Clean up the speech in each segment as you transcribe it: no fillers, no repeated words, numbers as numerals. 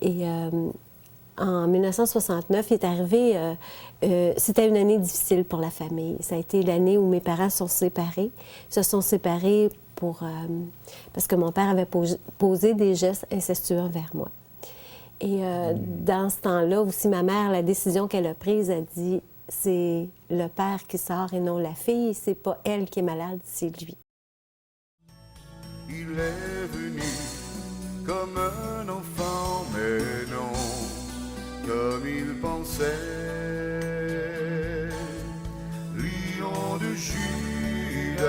Et en 1969, il est arrivé, c'était une année difficile pour la famille. Ça a été l'année où mes parents se sont séparés. Ils se sont séparés parce que mon père avait posé des gestes incestueux envers moi. Et dans ce temps-là aussi, ma mère, la décision qu'elle a prise, a dit, c'est le père qui sort et non la fille. C'est pas elle qui est malade, c'est lui. Il est venu comme un enfant, mais non comme il pensait. Lion de Judas,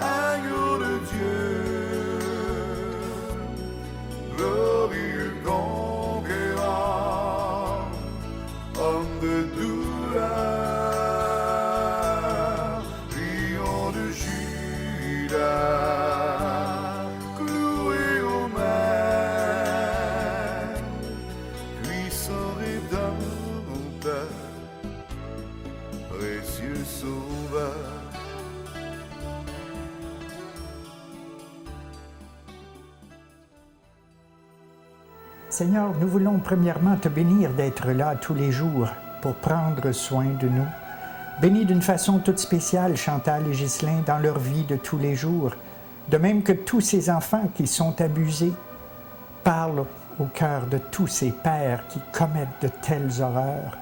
agneau de Dieu, glorieux conquérant, homme de douleur, lion de Judas, cloué aux mains, puissant rédempteur, précieux sauveur. Seigneur, nous voulons premièrement te bénir d'être là tous les jours pour prendre soin de nous. Bénis d'une façon toute spéciale Chantal et Ghislain dans leur vie de tous les jours, de même que tous ces enfants qui sont abusés. Parle au cœur de tous ces pères qui commettent de telles horreurs.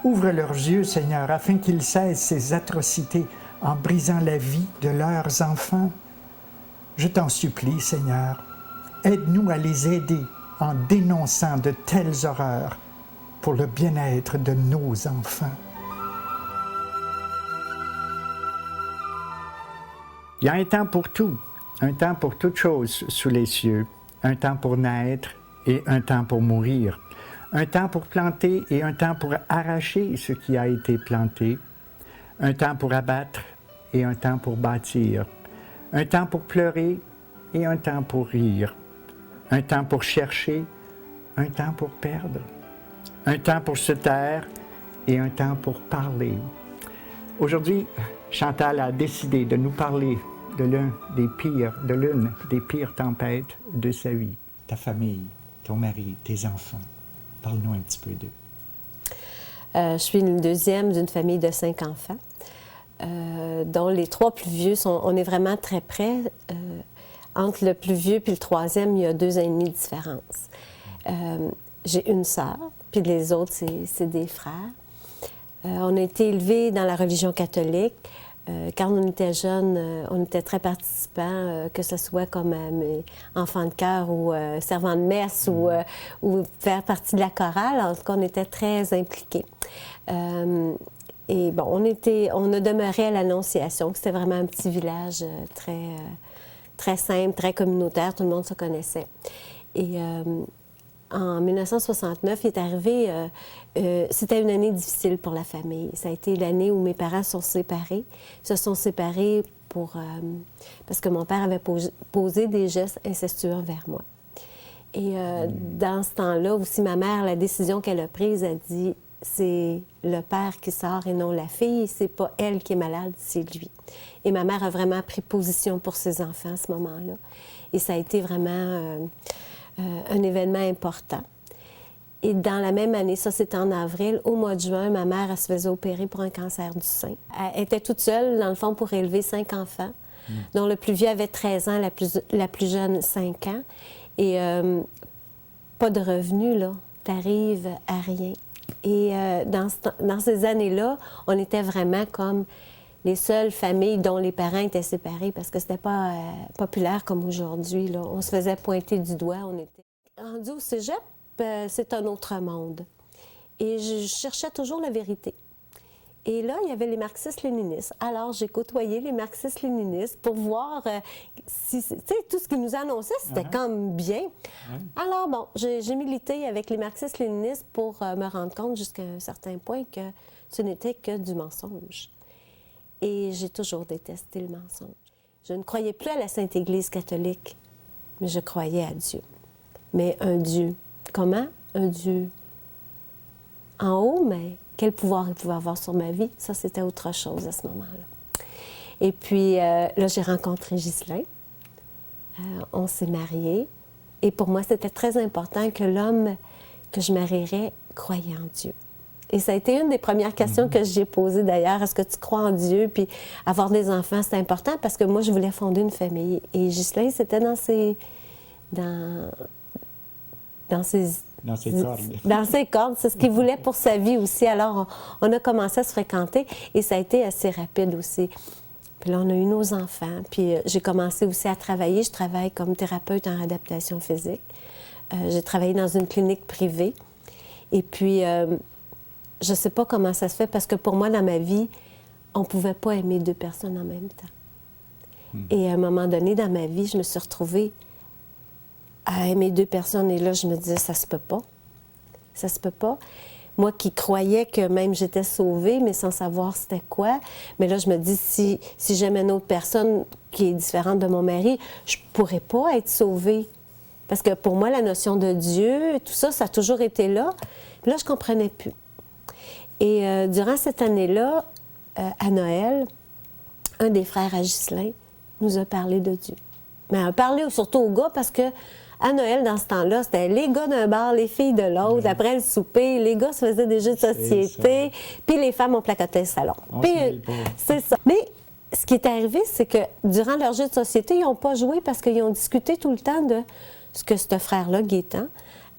Ouvre leurs yeux, Seigneur, afin qu'ils cessent ces atrocités en brisant la vie de leurs enfants. Je t'en supplie, Seigneur, aide-nous à les aider en dénonçant de telles horreurs pour le bien-être de nos enfants. Il y a un temps pour tout, un temps pour toute chose sous les cieux, un temps pour naître et un temps pour mourir, un temps pour planter et un temps pour arracher ce qui a été planté, un temps pour abattre et un temps pour bâtir, un temps pour pleurer et un temps pour rire, un temps pour chercher, un temps pour perdre, un temps pour se taire et un temps pour parler. Aujourd'hui, Chantal a décidé de nous parler de l'une des pires tempêtes de sa vie. Ta famille, ton mari, tes enfants. Parle-nous un petit peu d'eux. Je suis une deuxième d'une famille de 5 enfants, dont les 3 plus vieux on est vraiment très près. Entre le plus vieux et le troisième, il y a 2 ans et demi de différence. J'ai une sœur, puis les autres, c'est des frères. On a été élevés dans la religion catholique. Quand on était jeunes, on était très participants, que ce soit comme enfants de chœur ou servants de messe ou faire partie de la chorale. En tout cas, on était très impliqués. Et bon, on a demeuré à l'Annonciation, que c'était vraiment un petit village très simple, très communautaire, tout le monde se connaissait. Et en 1969, il est arrivé, c'était une année difficile pour la famille. Ça a été l'année où mes parents se sont séparés. Ils se sont séparés parce que mon père avait posé des gestes incestueux envers moi. Et dans ce temps-là aussi, ma mère, la décision qu'elle a prise, a dit, c'est le père qui sort et non la fille, c'est pas elle qui est malade, c'est lui. Et ma mère a vraiment pris position pour ses enfants à ce moment-là. Et ça a été vraiment un événement important. Et dans la même année, ça c'était en avril, au mois de juin, ma mère, elle se faisait opérer pour un cancer du sein. Elle était toute seule, dans le fond, pour élever 5 enfants, dont le plus vieux avait 13 ans, la plus jeune 5 ans. Et pas de revenus, là. T'arrives à rien. Et dans ces années-là, on était vraiment comme les seules familles dont les parents étaient séparés parce que c'était pas populaire comme aujourd'hui, là. On se faisait pointer du doigt. On était rendu au cégep, c'est un autre monde. Et je cherchais toujours la vérité. Et là, il y avait les marxistes-léninistes. Alors, j'ai côtoyé les marxistes-léninistes pour voir si, tu sais, tout ce qu'ils nous annonçaient, c'était comme bien. Alors, bon, j'ai milité avec les marxistes-léninistes pour me rendre compte jusqu'à un certain point que ce n'était que du mensonge. Et j'ai toujours détesté le mensonge. Je ne croyais plus à la Sainte Église catholique, mais je croyais à Dieu. Mais un Dieu, comment? Un Dieu en haut, mais quel pouvoir il pouvait avoir sur ma vie? Ça, c'était autre chose à ce moment-là. Et puis, là, j'ai rencontré Ghislain. On s'est mariés. Et pour moi, c'était très important que l'homme que je marierais croyait en Dieu. Et ça a été une des premières questions que j'ai posées d'ailleurs. Est-ce que tu crois en Dieu? Puis avoir des enfants, c'est important parce que moi, je voulais fonder une famille. Et Ghislain, c'était dans ses cordes. Dans ses cordes, c'est ce qu'il voulait pour sa vie aussi. Alors, on a commencé à se fréquenter et ça a été assez rapide aussi. Puis là, on a eu nos enfants. Puis j'ai commencé aussi à travailler. Je travaille comme thérapeute en réadaptation physique. J'ai travaillé dans une clinique privée. Et puis, je ne sais pas comment ça se fait parce que pour moi, dans ma vie, on ne pouvait pas aimer deux personnes en même temps. Et à un moment donné, dans ma vie, je me suis retrouvée à aimer deux personnes. Et là, je me disais, ça se peut pas. Ça se peut pas. Moi qui croyais que même j'étais sauvée, mais sans savoir c'était quoi. Mais là, je me dis, si j'aime une autre personne qui est différente de mon mari, je pourrais pas être sauvée. Parce que pour moi, la notion de Dieu, tout ça, ça a toujours été là. Puis là, je comprenais plus. Et durant cette année-là, à Noël, un des frères à Ghislain nous a parlé de Dieu. Mais a parlé surtout aux gars parce que à Noël, dans ce temps-là, c'était les gars d'un bar, les filles de l'autre. Oui. Après le souper, les gars se faisaient des jeux de société, puis les femmes ont placoté le salon. C'est ça. Mais ce qui est arrivé, c'est que durant leur jeu de société, ils n'ont pas joué parce qu'ils ont discuté tout le temps de ce que ce frère-là, Gaétan,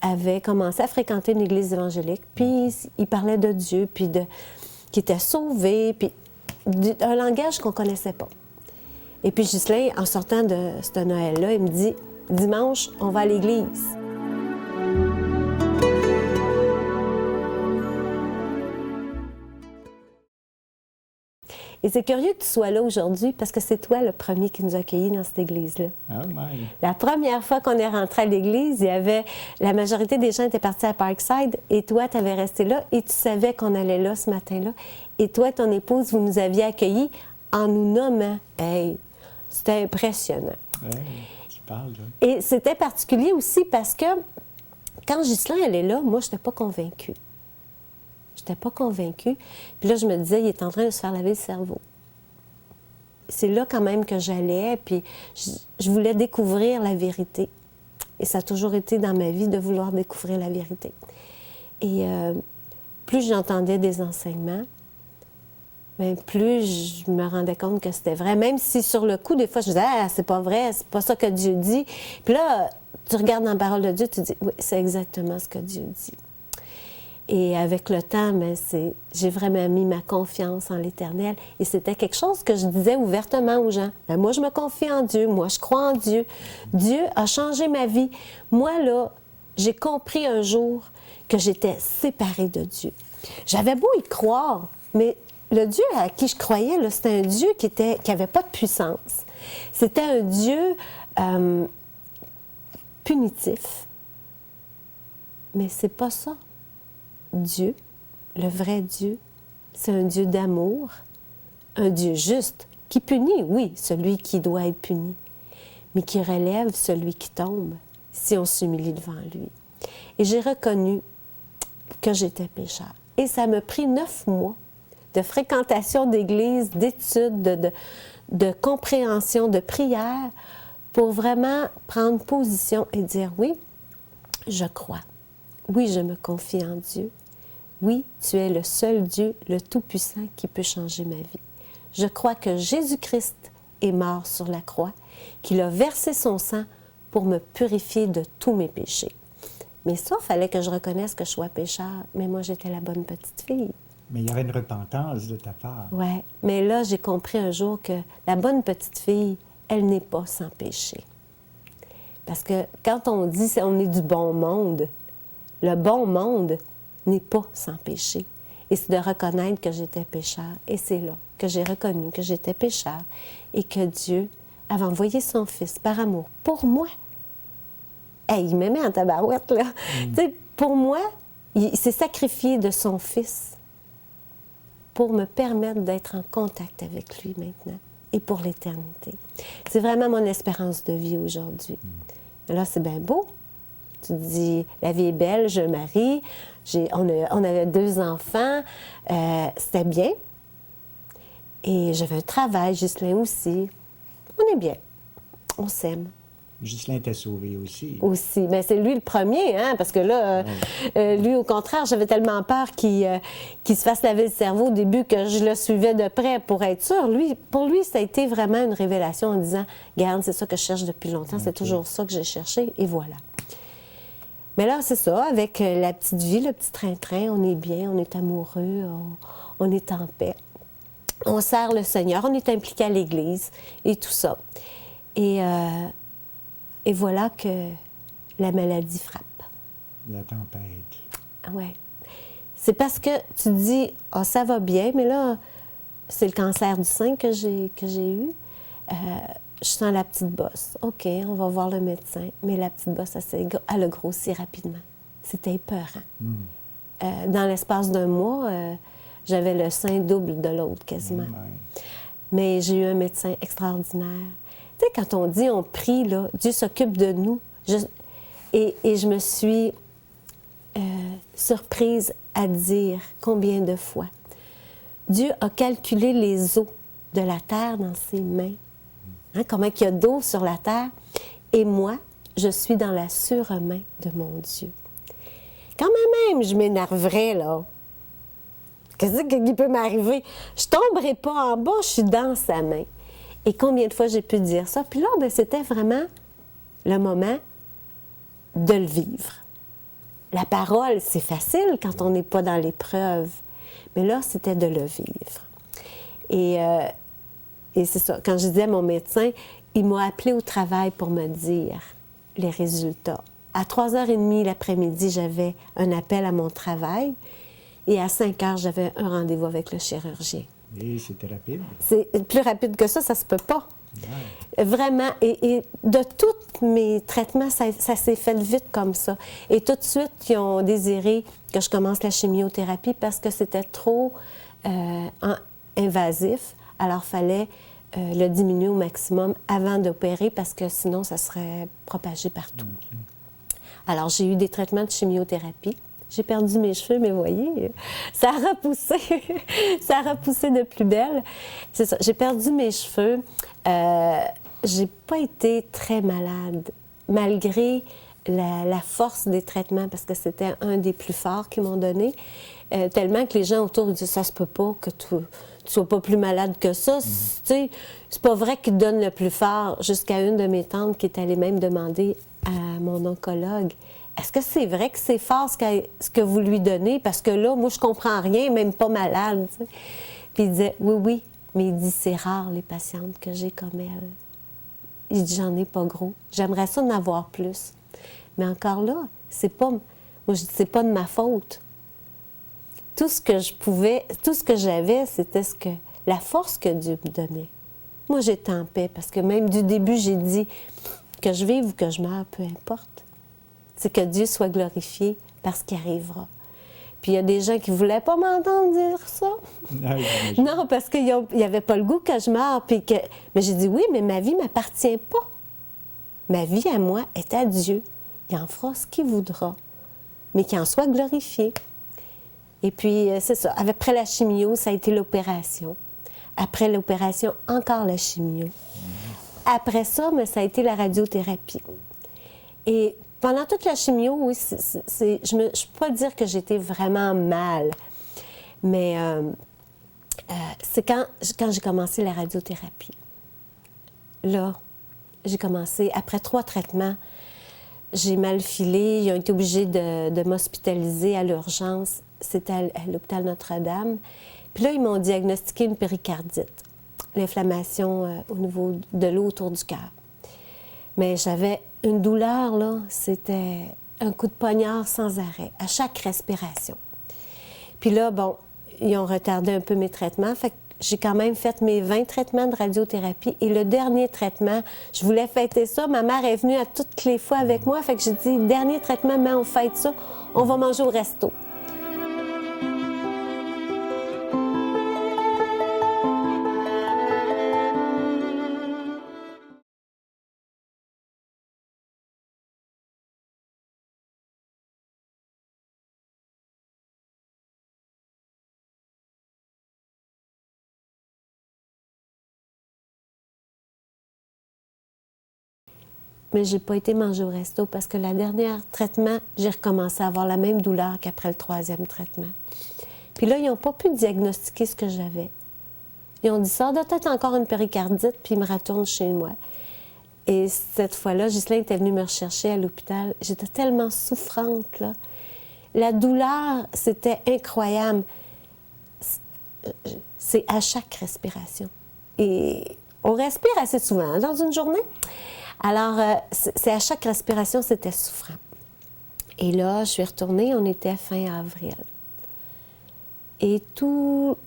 avait commencé à fréquenter une église évangélique. Puis il parlait de Dieu, puis qu'il était sauvé, puis un langage qu'on ne connaissait pas. Et puis Ghislain, en sortant de ce Noël-là, il me dit « Dimanche, on va à l'église. » Et c'est curieux que tu sois là aujourd'hui parce que c'est toi le premier qui nous a accueillis dans cette église-là. Oh my. La première fois qu'on est rentré à l'église, la majorité des gens étaient partis à Parkside et toi, tu avais resté là et tu savais qu'on allait là ce matin-là. Et toi, ton épouse, vous nous aviez accueillis en nous nommant. Hey, c'était impressionnant. Ouais, tu parles, là. Et c'était particulier aussi parce que quand Ghislain, elle est là, moi, je n'étais pas convaincue. Je n'étais pas convaincue. Puis là, je me disais, il est en train de se faire laver le cerveau. C'est là quand même que j'allais, puis je voulais découvrir la vérité. Et ça a toujours été dans ma vie de vouloir découvrir la vérité. Et plus j'entendais des enseignements, bien, plus je me rendais compte que c'était vrai. Même si sur le coup, des fois, je disais « Ah, c'est pas vrai, c'est pas ça que Dieu dit. » Puis là, tu regardes dans la parole de Dieu, tu dis « Oui, c'est exactement ce que Dieu dit. » Et avec le temps, bien, j'ai vraiment mis ma confiance en l'Éternel. Et c'était quelque chose que je disais ouvertement aux gens. Bien, moi, je me confie en Dieu. Moi, je crois en Dieu. Dieu a changé ma vie. Moi, là, j'ai compris un jour que j'étais séparée de Dieu. J'avais beau y croire, mais le Dieu à qui je croyais, là, c'était un Dieu qui n'avait pas de puissance. C'était un Dieu punitif. Mais c'est pas ça. Dieu, le vrai Dieu, c'est un Dieu d'amour, un Dieu juste, qui punit, oui, celui qui doit être puni, mais qui relève celui qui tombe si on s'humilie devant lui. Et j'ai reconnu que j'étais pécheur. Et ça m'a pris 9 mois de fréquentation d'église, d'études, de compréhension, de prière, pour vraiment prendre position et dire, oui, je crois. Oui, je me confie en Dieu. Oui, tu es le seul Dieu, le Tout-Puissant, qui peut changer ma vie. Je crois que Jésus-Christ est mort sur la croix, qu'il a versé son sang pour me purifier de tous mes péchés. Mais ça, il fallait que je reconnaisse que je sois pécheur. Mais moi, j'étais la bonne petite fille. Mais il y avait une repentance de ta part. Oui, mais là, j'ai compris un jour que la bonne petite fille, elle n'est pas sans péché. Parce que quand on dit on est du bon monde, le bon monde n'est pas sans péché. Et c'est de reconnaître que j'étais pécheur. Et c'est là que j'ai reconnu que j'étais pécheur et que Dieu avait envoyé son Fils par amour pour moi. Hey, il m'aimait en tabarouette, là. Tu sais, pour moi, il s'est sacrifié de son Fils pour me permettre d'être en contact avec lui maintenant et pour l'éternité. C'est vraiment mon espérance de vie aujourd'hui. Là, c'est bien beau. Tu te dis, la vie est belle, je me marie, on avait 2 enfants, c'était bien. Et j'avais un travail, Ghislain aussi. On est bien, on s'aime. Ghislain était sauvé aussi. Aussi. Mais c'est lui le premier, hein, parce que là, lui, au contraire, j'avais tellement peur qu'il se fasse laver le cerveau au début que je le suivais de près pour être sûr. Pour lui, ça a été vraiment une révélation en disant, regarde, c'est ça que je cherche depuis longtemps, c'est toujours ça que j'ai cherché, et voilà. Mais là, c'est ça, avec la petite vie, le petit train-train, on est bien, on est amoureux, on est en paix. On sert le Seigneur, on est impliqué à l'Église et tout ça. Et voilà que la maladie frappe. La tempête. Oui. C'est parce que tu dis, ah, ça va bien, mais là, c'est le cancer du sein que j'ai eu. Je sens la petite bosse. OK, on va voir le médecin. Mais la petite bosse, elle a grossi rapidement. C'était épeurant. Dans l'espace d'un mois, j'avais le sein double de l'autre quasiment. Mais j'ai eu un médecin extraordinaire. Tu sais, quand on dit on prie, là, Dieu s'occupe de nous. Et je me suis surprise à dire combien de fois Dieu a calculé les eaux de la terre dans ses mains. Hein, comment il y a d'eau sur la terre. Et moi, je suis dans la surmain de mon Dieu. Quand même, je m'énerverais, là. Qu'est-ce qui peut m'arriver? Je ne tomberai pas en bas, je suis dans sa main. Et combien de fois j'ai pu dire ça? Puis là, bien, c'était vraiment le moment de le vivre. La parole, c'est facile quand on n'est pas dans l'épreuve. Mais là, c'était de le vivre. Et c'est ça. Quand je disais à mon médecin, il m'a appelé au travail pour me dire les résultats. À 3h30 l'après-midi, j'avais un appel à mon travail. Et à 5h, j'avais un rendez-vous avec le chirurgien. Et c'était rapide? C'est plus rapide que ça se peut pas. Ouais. Vraiment. Et de tous mes traitements, ça s'est fait vite comme ça. Et tout de suite, ils ont désiré que je commence la chimiothérapie parce que c'était trop invasif. Alors, il fallait le diminuer au maximum avant d'opérer parce que sinon, ça serait propagé partout. Okay. Alors, j'ai eu des traitements de chimiothérapie. J'ai perdu mes cheveux, mais vous voyez, ça a repoussé. Ça a repoussé de plus belle. C'est ça, j'ai perdu mes cheveux. J'ai pas été très malade, malgré la force des traitements, parce que c'était un des plus forts qu'ils m'ont donné. Tellement que les gens autour disent, ça se peut pas que tu sois pas plus malade que ça. C'est pas vrai qu'ils te donnent le plus fort. Jusqu'à une de mes tantes qui est allée même demander à mon oncologue, est-ce que c'est vrai que c'est fort ce que vous lui donnez? Parce que là, moi, je comprends rien, même pas malade. T'sais. Puis il disait, oui, mais il dit, c'est rare les patientes que j'ai comme elle. Il dit, j'en ai pas gros. J'aimerais ça en avoir plus. Mais encore là, c'est pas, moi, je dis, c'est pas de ma faute. Tout ce que j'avais, c'était la force que Dieu me donnait. Moi, j'étais en paix parce que même du début, j'ai dit que je vive ou que je meure, peu importe. C'est que Dieu soit glorifié parce qu'il arrivera. Puis il y a des gens qui ne voulaient pas m'entendre dire ça. Non, parce qu'il n'y avait pas le goût que je meure. Mais j'ai dit oui, mais ma vie ne m'appartient pas. Ma vie à moi est à Dieu. Il en fera ce qu'il voudra, mais qu'il en soit glorifié. Et puis, c'est ça. Après la chimio, ça a été l'opération. Après l'opération, encore la chimio. Après ça, mais ça a été la radiothérapie. Et pendant toute la chimio, oui, je ne peux pas dire que j'étais vraiment mal, mais c'est quand j'ai commencé la radiothérapie. Là, j'ai commencé, après 3 traitements, j'ai mal filé, ils ont été obligés de m'hospitaliser à l'urgence, c'était à l'hôpital Notre-Dame. Puis là, ils m'ont diagnostiqué une péricardite, l'inflammation au niveau de l'eau autour du cœur. Mais j'avais une douleur, là, c'était un coup de poignard sans arrêt, à chaque respiration. Puis là, bon, ils ont retardé un peu mes traitements, fait que j'ai quand même fait mes 20 traitements de radiothérapie. Et le dernier traitement, je voulais fêter ça. Ma mère est venue à toutes les fois avec moi, fait que j'ai dit, dernier traitement, mais on fête ça, on va manger au resto. mais je n'ai pas été manger au resto parce que la dernière traitement, j'ai recommencé à avoir la même douleur qu'après le 3e traitement. Puis là, ils n'ont pas pu diagnostiquer ce que j'avais. Ils ont dit ça doit être encore une péricardite, puis ils me retournent chez moi. Et cette fois-là, Ghislain était venu me rechercher à l'hôpital. J'étais tellement souffrante, là. La douleur, c'était incroyable. C'est à chaque respiration. Et on respire assez souvent dans une journée. Alors, c'est à chaque respiration, c'était souffrant. Et là, je suis retournée, on était fin avril. Et tout...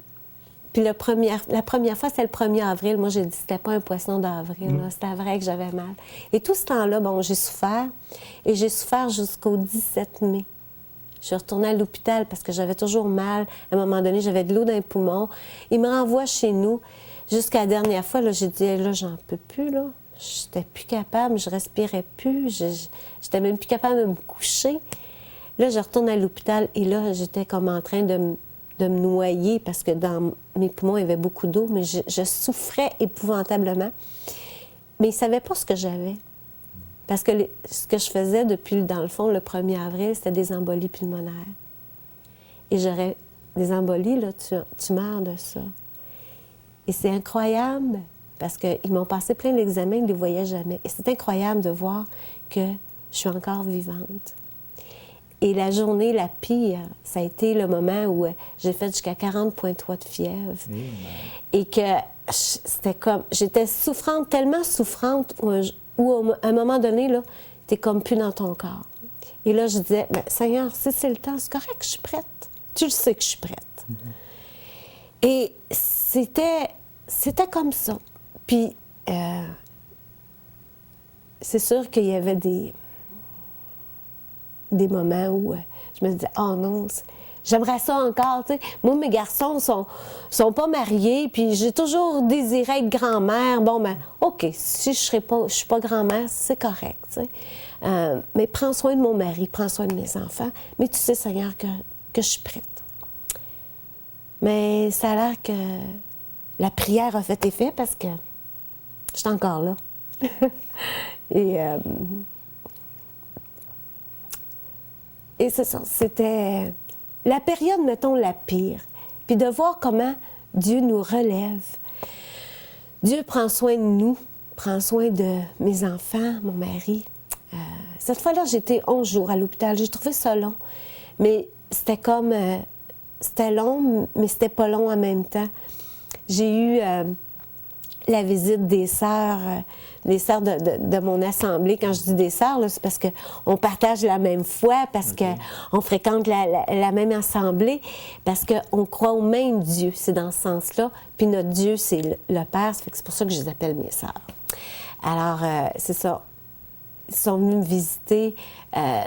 Puis la première fois, c'était le 1er avril. Moi, j'ai dit que c'était pas un poisson d'avril. C'était vrai que j'avais mal. Et tout ce temps-là, bon, j'ai souffert. Et j'ai souffert jusqu'au 17 mai. Je suis retournée à l'hôpital parce que j'avais toujours mal. À un moment donné, j'avais de l'eau dans les poumons. Ils me renvoient chez nous. Jusqu'à la dernière fois, là, j'ai dit, là, j'en peux plus, là. J'étais plus capable, je respirais plus. J'étais même plus capable de me coucher. Là, je retourne à l'hôpital et là, j'étais comme en train de me noyer parce que dans mes poumons, il y avait beaucoup d'eau, mais je souffrais épouvantablement. Mais ils ne savaient pas ce que j'avais. Parce que ce que je faisais depuis, dans le fond, le 1er avril, c'était des embolies pulmonaires. Et j'aurais des embolies, là, tu meurs de ça. Et c'est incroyable parce qu'ils m'ont passé plein d'examens, ils ne les voyaient jamais. Et c'est incroyable de voir que je suis encore vivante. Et la journée la pire, ça a été le moment où j'ai fait jusqu'à 40,3 de fièvre. Et que c'était comme... J'étais souffrante, tellement souffrante, où à un moment donné, là, t'es comme plus dans ton corps. Et là, je disais, ben, Seigneur, si c'est le temps, c'est correct, je suis prête. Tu le sais que je suis prête. Et c'était comme ça. Puis, c'est sûr qu'il y avait des moments où je me disais, oh non, j'aimerais ça encore, tu sais. Moi, mes garçons sont pas mariés, puis j'ai toujours désiré être grand-mère. Bon, ben, OK, si je suis pas grand-mère, c'est correct, tu sais. Mais prends soin de mon mari, prends soin de mes enfants. Mais tu sais, Seigneur, que je suis prête. Mais ça a l'air que la prière a fait effet parce que je suis encore là. Et c'est ça, c'était la période, mettons, la pire. Puis de voir comment Dieu nous relève. Dieu prend soin de nous, prend soin de mes enfants, mon mari. Cette fois-là, j'étais 11 jours à l'hôpital. J'ai trouvé ça long. Mais c'était comme... c'était long, mais c'était pas long en même temps. J'ai eu la visite des sœurs de mon assemblée. Quand je dis des sœurs, là, c'est parce qu'on partage la même foi, parce qu'on fréquente la même assemblée, parce qu'on croit au même Dieu. C'est dans ce sens-là. Puis notre Dieu, c'est le Père. Ça fait que c'est pour ça que je les appelle mes sœurs. Alors, c'est ça. Ils sont venus me visiter,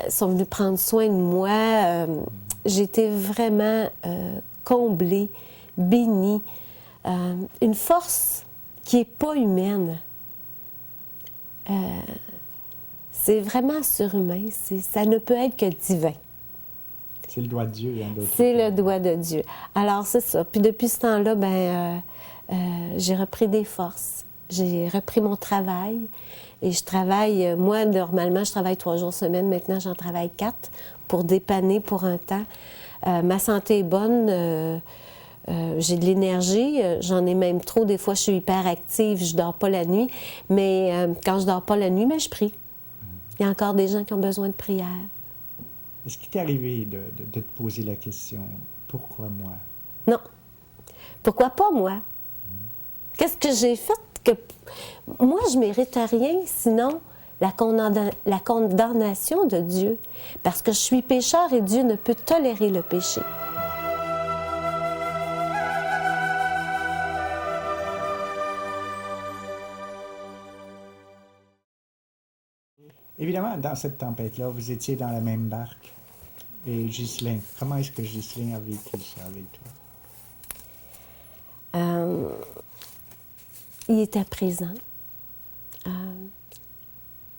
sont venus prendre soin de moi. J'ai été vraiment comblée, bénie. Une force qui n'est pas humaine. C'est vraiment surhumain. Ça ne peut être que divin. C'est le doigt de Dieu. Hein, c'est le doigt de Dieu. Alors, c'est ça. Puis depuis ce temps-là, j'ai repris des forces. J'ai repris mon travail. Et je travaille, moi, normalement, je travaille 3 jours semaine. Maintenant, j'en travaille 4 pour dépanner pour un temps. Ma santé est bonne. J'ai de l'énergie, j'en ai même trop. Des fois, je suis hyper active, je dors pas la nuit. Mais quand je dors pas la nuit, je prie. Il y a encore des gens qui ont besoin de prière. Est-ce qu'il t'est arrivé de te poser la question, pourquoi moi? Non. Pourquoi pas moi? Qu'est-ce que j'ai fait que... Moi, je mérite rien, sinon la condamnation de Dieu. Parce que je suis pécheur et Dieu ne peut tolérer le péché. Évidemment, dans cette tempête-là, vous étiez dans la même barque. Et Ghislain, comment est-ce que Ghislain a vécu ça avec toi? Il était présent.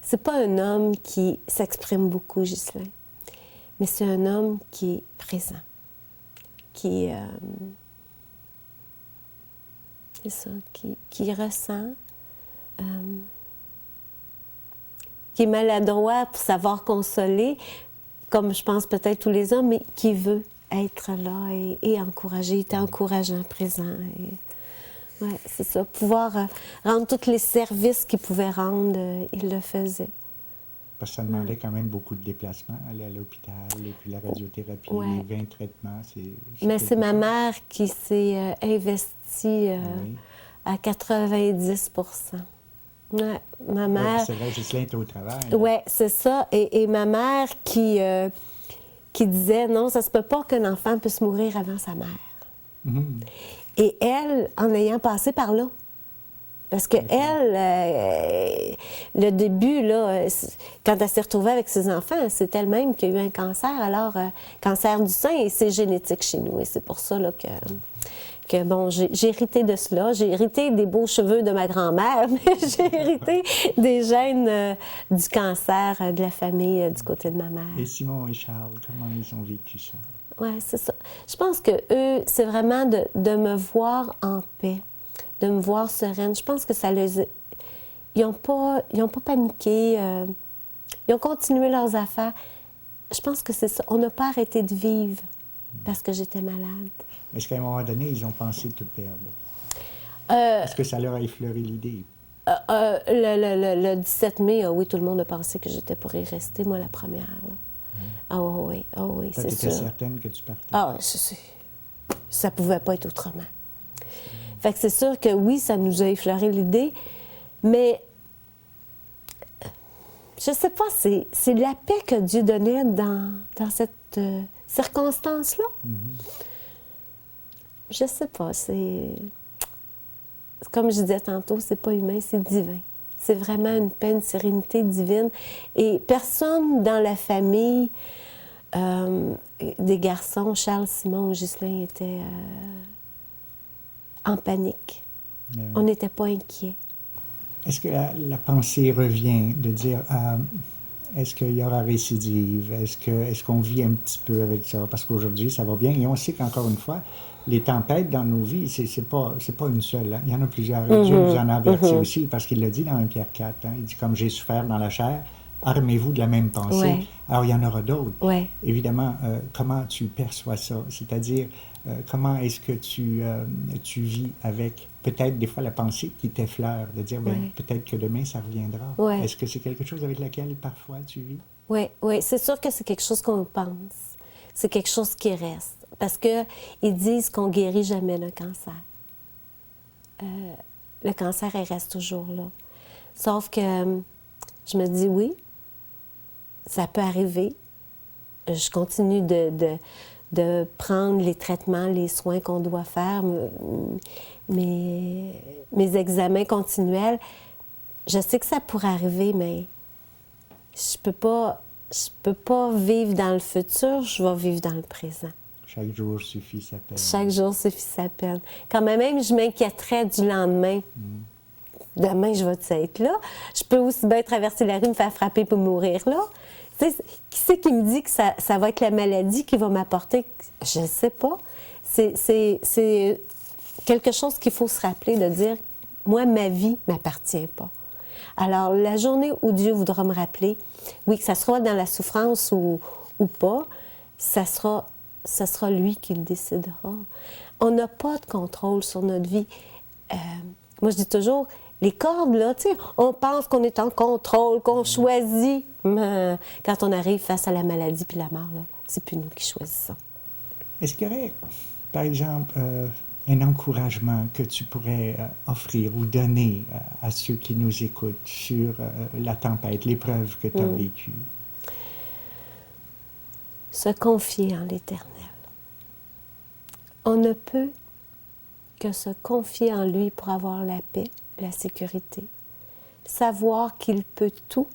C'est pas un homme qui s'exprime beaucoup, Ghislain, mais c'est un homme qui est présent, qui c'est ça, qui ressent. qui est maladroit pour savoir consoler, comme je pense peut-être tous les hommes, mais qui veut être là et encourager, il était encourageant, présent. Oui, c'est ça. Pouvoir rendre tous les services qu'il pouvait rendre, il le faisait. Parce que ça demandait quand même beaucoup de déplacements, aller à l'hôpital, et puis la radiothérapie, les 20 traitements. Mais c'est ma mère qui s'est investie à 90 ouais, ma mère... c'est vrai, Ghislain était au travail. Oui, c'est ça. Et ma mère qui disait, non, ça se peut pas qu'un enfant puisse mourir avant sa mère. Et elle, en ayant passé par là, parce que elle, le début, là, quand elle s'est retrouvée avec ses enfants, c'est elle-même qui a eu un cancer, alors cancer du sein, et c'est génétique chez nous. Et c'est pour ça là, que bon, j'ai hérité de cela. J'ai hérité des beaux cheveux de ma grand-mère, mais j'ai hérité des gènes du cancer de la famille du côté de ma mère. Et Simon et Charles, comment ils ont vécu ça? Oui, c'est ça. Je pense que eux, c'est vraiment de me voir en paix, de me voir sereine. Je pense que ça les... Ils n'ont pas paniqué, ils ont continué leurs affaires. Je pense que c'est ça. On n'a pas arrêté de vivre parce que j'étais malade. Est-ce qu'à un moment donné, ils ont pensé te perdre? Est-ce que ça leur a effleuré l'idée? Le 17 mai, oui, tout le monde a pensé que j'étais pour y rester, moi, la première. Là. Ah oui, c'est sûr. Tu étais certaine que tu partais? Ah, ça pouvait pas être autrement. Fait que c'est sûr que oui, ça nous a effleuré l'idée, mais je sais pas, c'est la paix que Dieu donnait dans cette circonstance-là. Je sais pas, c'est... Comme je disais tantôt, c'est pas humain, c'est divin. C'est vraiment une paix, une sérénité divine. Et personne dans la famille des garçons, Charles, Simon ou Ghislain, était en panique. On n'était pas inquiets. Est-ce que la pensée revient de dire est-ce qu'il y aura récidive? Est-ce qu'on vit un petit peu avec ça? Parce qu'aujourd'hui, ça va bien. Et on sait qu'encore une fois, les tempêtes dans nos vies, c'est pas une seule. Hein? Il y en a plusieurs. Dieu nous en a avertis aussi, parce qu'il l'a dit dans 1 Pierre 4. Hein? Il dit, comme j'ai souffert dans la chair, armez-vous de la même pensée. Ouais. Alors, il y en aura d'autres. Ouais. Évidemment, comment tu perçois ça? C'est-à-dire, comment est-ce que tu vis avec peut-être des fois la pensée qui t'effleure, de dire, peut-être que demain, ça reviendra. Ouais. Est-ce que c'est quelque chose avec laquelle parfois tu vis? Oui, c'est sûr que c'est quelque chose qu'on pense. C'est quelque chose qui reste. Parce qu'ils disent qu'on guérit jamais le cancer. Le cancer, il reste toujours là. Sauf que je me dis oui, ça peut arriver. Je continue de prendre les traitements, les soins qu'on doit faire, mes examens continuels. Je sais que ça pourrait arriver, mais je peux pas vivre dans le futur, je vais vivre dans le présent. Chaque jour suffit sa peine. Chaque jour suffit sa peine. Quand même, je m'inquiéterais du lendemain. Demain, je vais être là. Je peux aussi bien traverser la rue, me faire frapper pour mourir là. Tu sais, qui c'est qui me dit que ça va être la maladie qui va m'apporter? Je ne sais pas. C'est quelque chose qu'il faut se rappeler, de dire, moi, ma vie ne m'appartient pas. Alors, la journée où Dieu voudra me rappeler, oui, que ça sera dans la souffrance ou pas, ça sera lui qui le décidera. On n'a pas de contrôle sur notre vie. Moi, je dis toujours, les cordes, là, tu sais, on pense qu'on est en contrôle, qu'on choisit. Mais quand on arrive face à la maladie puis la mort, là, c'est plus nous qui choisissons. Est-ce qu'il y aurait, par exemple, un encouragement que tu pourrais offrir ou donner à ceux qui nous écoutent sur la tempête, l'épreuve que tu as vécue? Se confier en l'Éternel. On ne peut que se confier en lui pour avoir la paix, la sécurité. Savoir qu'il peut tout.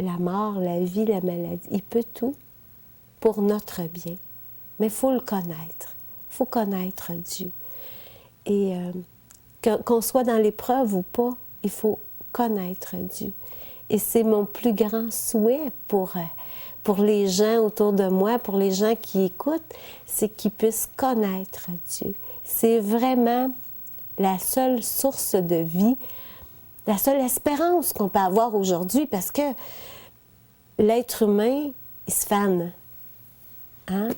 La mort, la vie, la maladie, il peut tout pour notre bien. Mais il faut le connaître. Il faut connaître Dieu. Et qu'on soit dans l'épreuve ou pas, il faut connaître Dieu. Et c'est mon plus grand souhait pour les gens autour de moi, pour les gens qui écoutent, c'est qu'ils puissent connaître Dieu. C'est vraiment la seule source de vie. la seule espérance qu'on peut avoir aujourd'hui, parce que l'être humain, il se fane. Hein?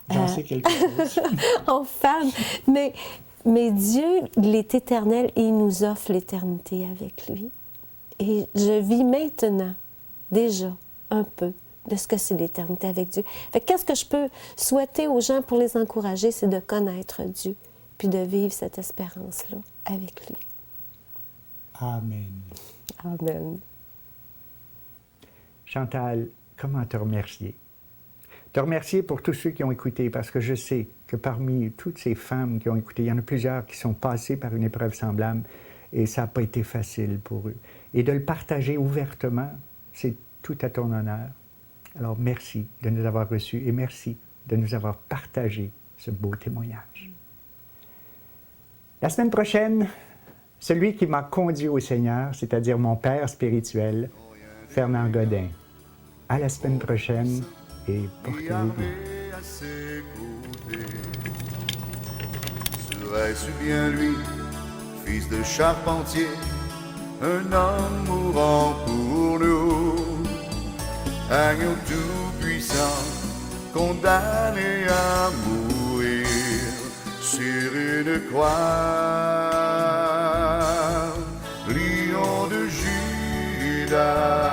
J'en sais quelque chose. On fane. Mais Dieu, il est éternel et il nous offre l'éternité avec lui. Et je vis maintenant, déjà, un peu de ce que c'est l'éternité avec Dieu. Fait que qu'est-ce que je peux souhaiter aux gens pour les encourager, c'est de connaître Dieu, puis de vivre cette espérance-là avec lui. Amen. Amen. Chantal, comment te remercier? Te remercier pour tous ceux qui ont écouté, parce que je sais que parmi toutes ces femmes qui ont écouté, il y en a plusieurs qui sont passées par une épreuve semblable et ça n'a pas été facile pour eux. Et de le partager ouvertement, c'est tout à ton honneur. Alors merci de nous avoir reçus et merci de nous avoir partagé ce beau témoignage. La semaine prochaine, celui qui m'a conduit au Seigneur, c'est-à-dire mon Père spirituel, Fernand Godin. À la semaine prochaine et portez-vous bien. à ses côtés. Serait-ce bien lui, fils de charpentier, un homme mourant pour nous, agneau tout-puissant, condamné à mourir sur une croix, lion de Judas.